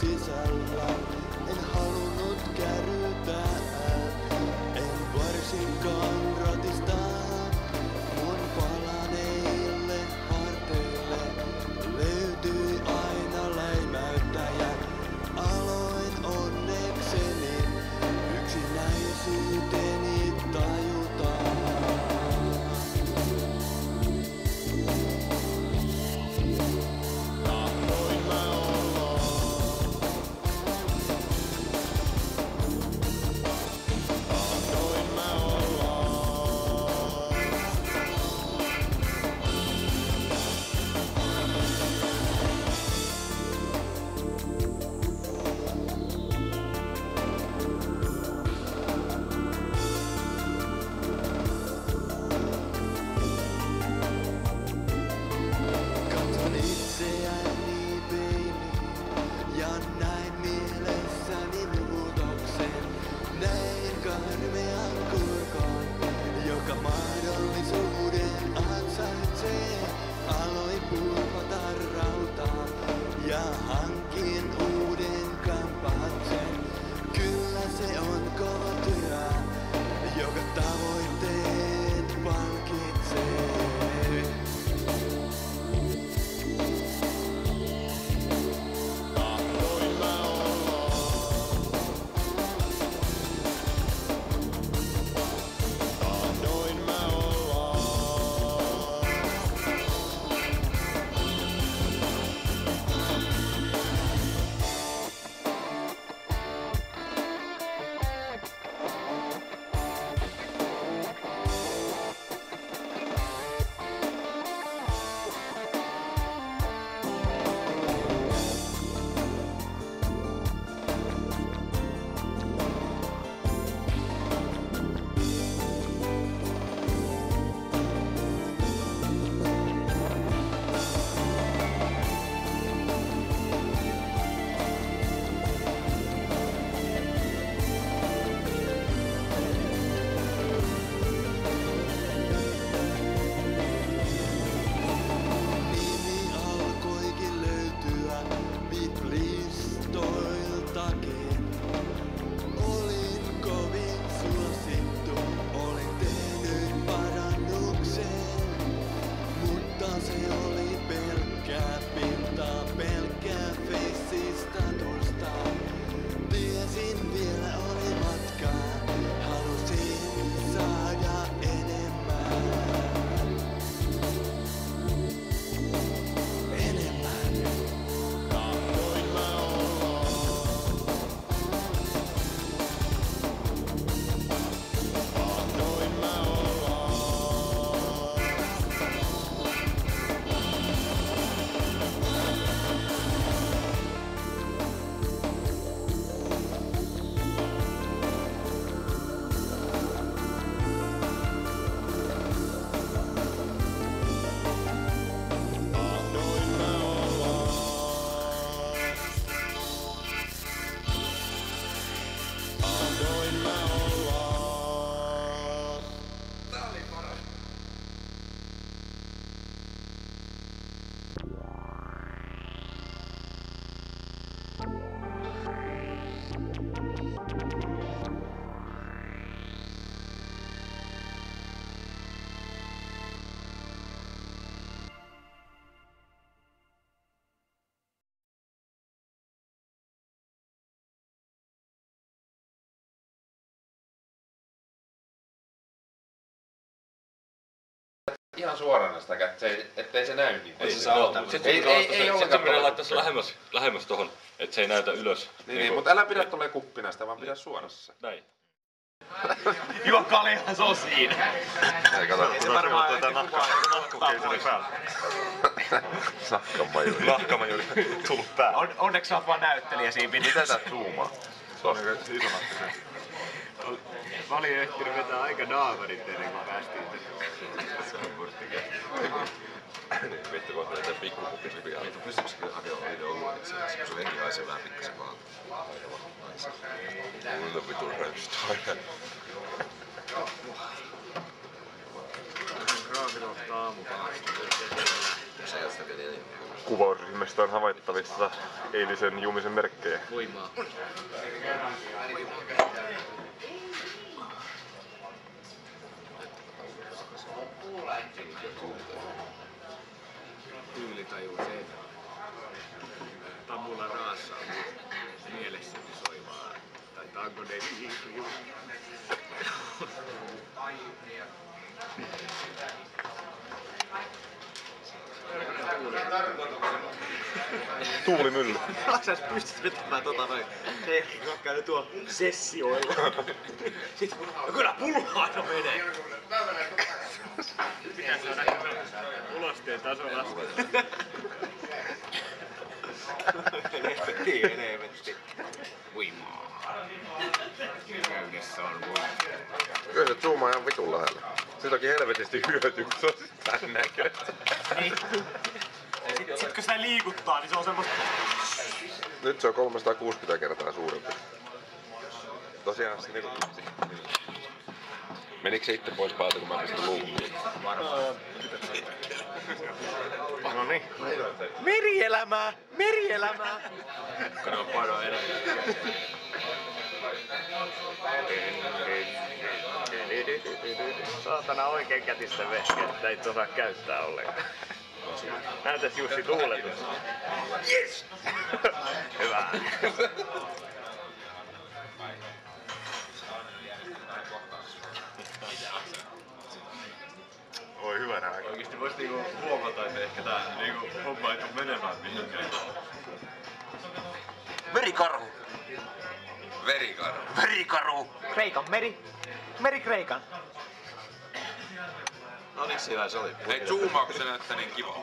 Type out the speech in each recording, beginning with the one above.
sisällä. En halunnut kärrytää, en varsinkaan ratistaa. Mun palaneille harteille löytyi aina läimäyttäjä. Aloin onnekseni yksinäisyyteni tajuta. Ja hankin uuden kampatsen. Kyllä se on kova työ, joka tavoitteet palkitsee. Tahtoin mä olla. Tahtoin mä olla. Olin kovin suosittu, olin tehnyt parannuksen, mutta se oli pelkkää pintaa, pelkkää feissistatusta. Tiesin vielä oli matkaa, halusin saada enemmän. Tahtoin mä olla. Tahtoin mä olla. Ihan suorana sitä kättä, ettei se näy niin. Ei se auta. Ei ollenkaan laittaisi lähemmäs tohon, et se ei näytä ylös. Niin, mutta älä pidä tolleen kuppina sitä, vaan pidä suorassa. Näin. Juo kaljaa, se on siinä. Ei kato. Se varmaan ei kuvaa Nahkakeisari päällä. Nahkamajuri. Nahkamajuri tullut päälle. Onneksi sä oot vaan näyttelijä siinä videossa. Mitä tää zoomaa? Se on iso nahkakeisari. Mä olin ehtinyt vetää aika naamarit ennen kuin päästiin Vittu kohta näitä pikkukupissa vielä. Vittu pystyisikin hakemaan video itse asiassa, kun se henki haisee vähän pikkasen maalta. Mulla on vitun röystoinen. Graafit ottaa aamupalasta. Se ei oo sitä vielä enemmän. Kuvausryhmästä on havaittavissa eilisen juumisen merkkejä. Voimaa. Tyylitaju sen. Tamulla raassa on mielessäni soivaa. Taitaanko ne liikkuu? Tuulimylly. Sä pystyt vetämään tota noin. Hei, käy tuo sessioilla. Sitten, no kyllä pulhaano menee. Pitää saada ulosteen taso laskea. Helvetti. Voimaa. Käydessä on voimaa. Kyllä se zoomaa ihan vitun lähellä. Siitäkin helvetisti hyötyy, kun se on tän näköistä. Sitten kun sitä liikuttaa, niin se on semmoista... Nyt se on 360 kertaa suurempi. Tosiaan se niinku... Menikö se itse pois päältä, kun mä pistin luukkuun? Varmaan. No niin. Merielämää! Merielämää! Kato painoa enemmän. Saatana oikein kätistä vehkeä, ei osaa käyttää ollenkaan. Näytäs Jussi tuuletus. Yes! Hyvä. Oi hyvänä aika. Oikeesti vois niinku huomata, että ehkä tää niinku homma ei tuu menemään mihinkään. Merikarhu! Verikarhu. Merikarhu! Kreikan meri. Meri Kreikan. No niin siellä se oli. Ei zoomaako se näyttää niin kiva?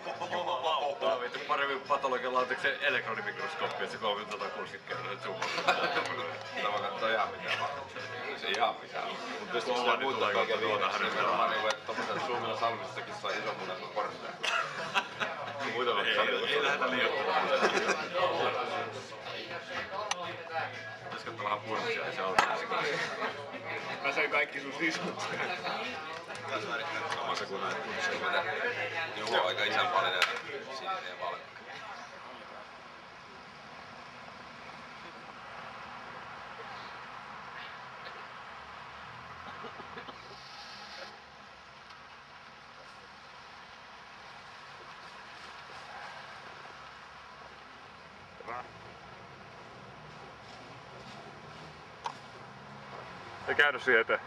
Tää on vittu paremmin patologian laatiksen elektronimikroskooppi, että se 360 kertaa zoomaa. Tämä kattoo ihan mitään vaan. Se ihan mitään. Mut pystytkö sitä muuta kautta tuota hänen Nimenomaan niinku, että tommosen Suomella salmistakin saa ison munaisen porsaan. Ei lähdetä liioittamaan. Pitäisikö ottaa vähän purssia ja se alkaa se kanssa. Mä sain kaikki sun sisut. Samassa kuin näin purssia, mitä Juho on aika isänmaallinen ja sininen ja valkea. Ei käynyt siihen eteen.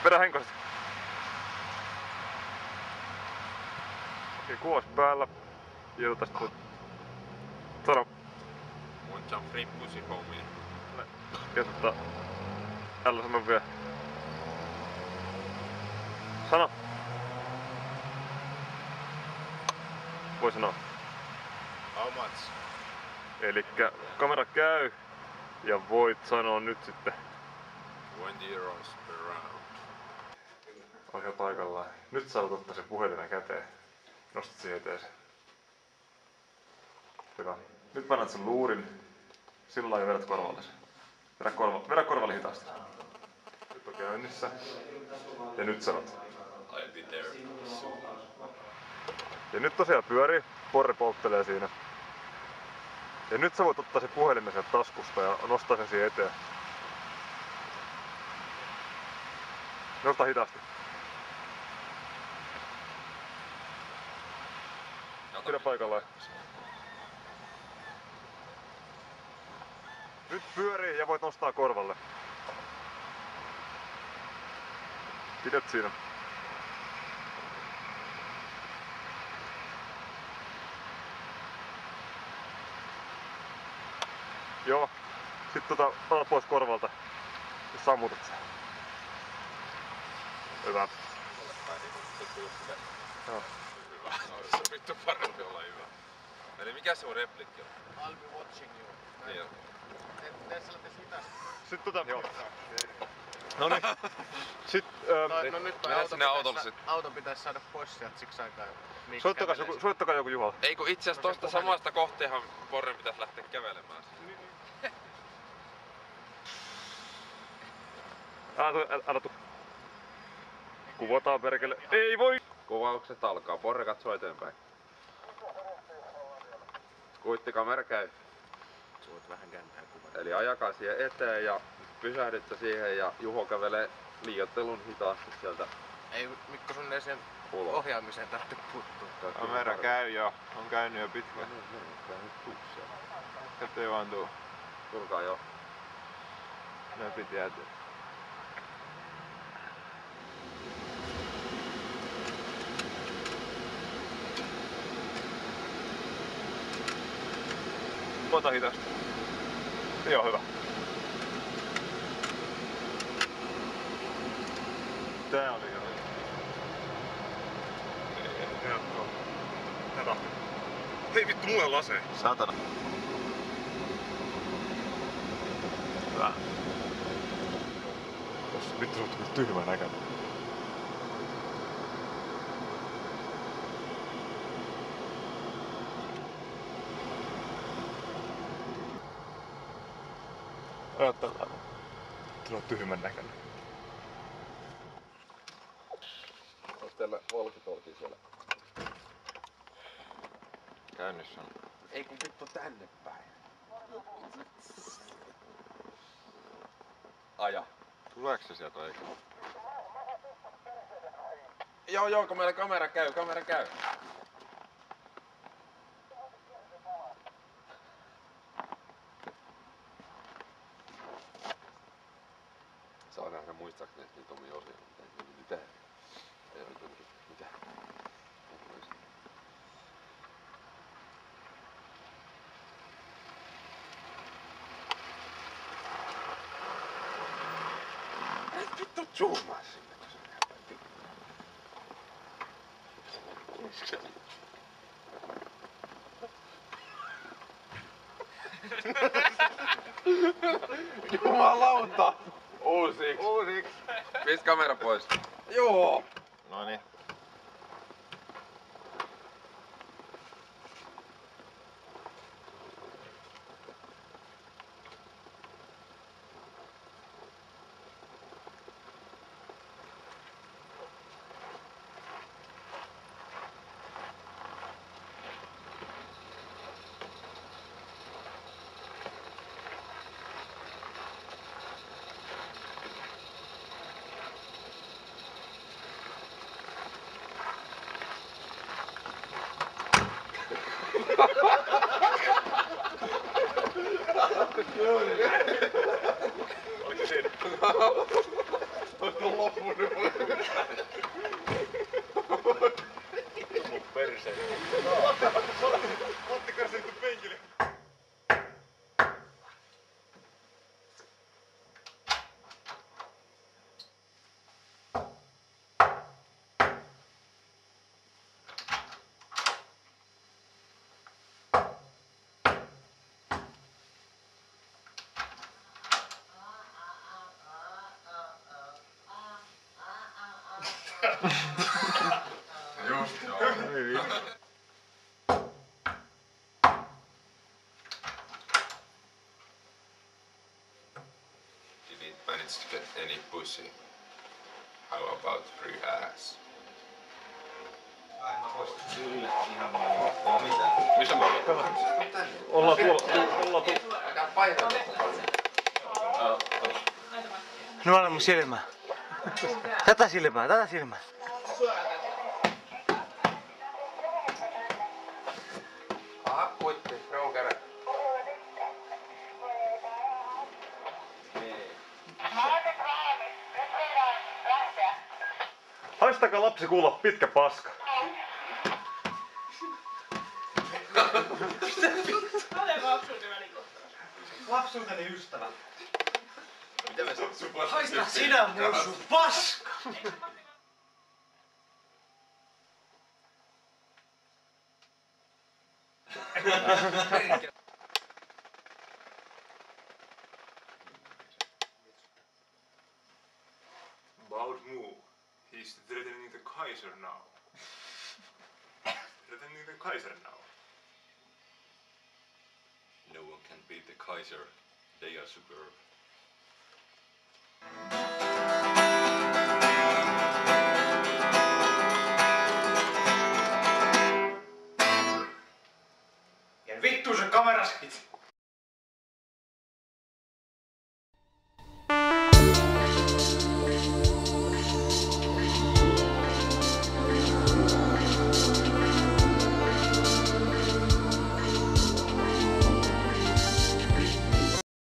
Vedä henkisesti. Okei, kuos päällä. Ja tästä nyt. Sano. Want some free pussy homie? Ja älä sano vielä. Sano. Voi sanoa. How much? Elikkä kamera käy ja voit sanoa nyt sitten. 20 euros per round. Oikein paikallaan. Nyt sä ottaa sen puhelimen käteen. Nostat siihen eteeseen. Hyvä. Nyt painat sen luurin. Sillä lailla vedät korvalle sen. Vedä korvalle hitaasti. Nyt on käynnissä. Ja nyt sanot. I'll be there. Ja nyt tosiaan pyörii. Porre polttelee siinä. Ja nyt sä voit ottaa sen puhelimen sieltä taskusta ja nostaa sen siihen eteen. Nosta hitaasti. Pidä paikallaan. Nyt pyörii ja voit nostaa korvalle. Pidät siinä. Joo. Sitten ota pois korvalta. Ja sammutat sen. Hyvä. Joo. Se on vittu parempi olla hyvä. Eli mikä se on replikki on? I'll be watching you. Niin on. Sitten joo. Noniin. Sitten No nyt Mennään sinne autolle sit. auton pitäisi saada pois sieltä siksi aikaa. soittakaa joku Juha. Ei kun itse asiassa tosta samasta kohteehan Porren pitäisi lähteä kävelemään. Älä tuu. Kuvataan perkele. Ei voi! Kuvaukset alkaa. Porre katsoo eteenpäin. Kuittikamera käy. Voit vähän kääntää kuvan. Eli ajakaa siihen eteen ja pysähdytte siihen ja Juho kävelee liioittelun hitaasti sieltä Ei Mikko sun ei sen ulos. ohjaamiseen tarvitse puuttua. Kamera käy jo. On käynyt jo pitkään. Ettei vaan tuu. Tulkaa jo. Näpit jäätyy. Ota hitaasti. Joo, hyvä. Tää oli hyvä. Tätä. Hei vittu, mulla on lase. Satana. Hyvä. Tossa vittu suhtuu kyllä tyhmä näköinen. Ajatellaan. Tuo on tyhmän näköinen. Onko teillä walkie-talkie siellä? Käynnissä on. Ei kun vittu tänne päin. Aja. Tuleeko se sieltä vai eikö? Joo, kun meillä kamera käy. Saa nähdä muistaaks niitä omia osia. Mitä? Ei ole tämmöset. Mitä? Vittu zoomaa sinne, kun se näyttää. Jumalauta! Uusiksi! Pistä kamera pois. Joo! Noniin. Oliko siinä? Ootko loppunut? Mun perseen. Ottakaa se nyt penkille. Just joo. Didn't manage to get any pussy. How about free ass? Missä me ollaan? Ollaan tuolla. Nuole mun silmää. Tätä silmää. Puitti, roukere. Haistakaa lapsi kuulla pitkä paska. Lapsuuteni ystävä. Haista sinä mun sun paska! Baudmu, he's threatening the Kaiser now. Threatening the Kaiser now. No one can beat the Kaiser. They are superb. Kameraskit.